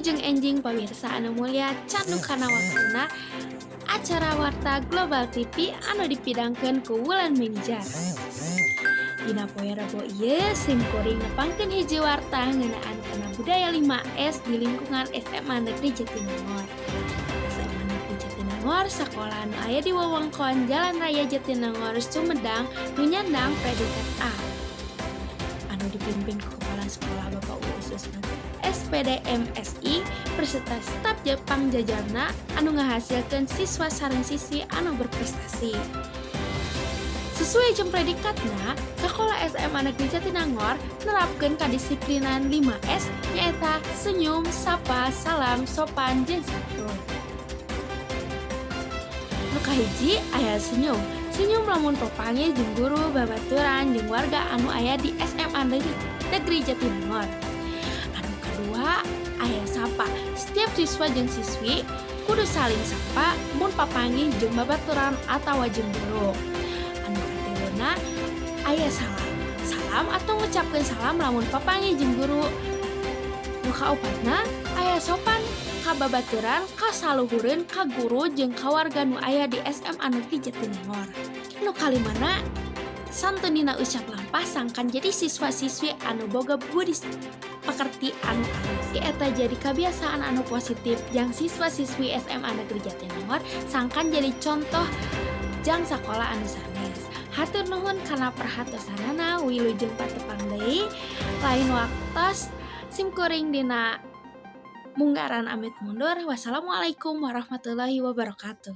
Wilujeng enjing pamirsa anu mulia candu kana waktuna acara Warta Global TV anu dipidangkeun ku Wulan Minijar. Dina poe Rebo ieu simkuring nepangkeun hiji warta ngeunaan kana budaya 5S di lingkungan SMA Negeri Jatinangor. SMA Negeri Jatinangor sakola anu aya di wewengkon Jalan Raya Jatinangor Sumedang nu nyandang predikat A. Anu dipimpin ku Kepala Sekolah Bapak Usus SPD MSI berserta staf Jepang jajarna anu ngahasilkeun siswa sareng siswi anu berprestasi. Sesuai jeung predikatna, Sekolah SMA Negeri Jatinangor nerapkeun kadisiplinan 5S nyaeta senyum, sapa, salam, sopan, jeung santun. Nu kahiji aya senyum. Senyum lamun papanggih jeung guru, babaturan, jeung warga anu aya di SMA Negeri Jatinangor. Anu kadua aya sapa. Setiap siswa jeung siswi kudu saling sapa mun papanggih jeung babaturan atawa jeung guru. Anu katiluna aya salam. Salam atau ngucapkeun salam lamun papanggih jeung guru. Nu kaopatna aya sopan ka babaturan, ka saluhureun, ka guru jeung ka warga nu aya di SMA Negeri Jatinangor. Nu kalimana santun dina ucap lampah sangkan jadi siswa-siswi anu boga budi pakerti anu alus. Eta jadi kebiasaan anu positif jang siswa-siswi SMA Negeri Jatinangor sangkan jadi contoh jang sakola anu sanes. Hatur nuhun kana perhatosanana, wilujeng patepang deui. Lain waktos simkuring dina munggaran amit mundur. Wassalamualaikum warahmatullahi wabarakatuh.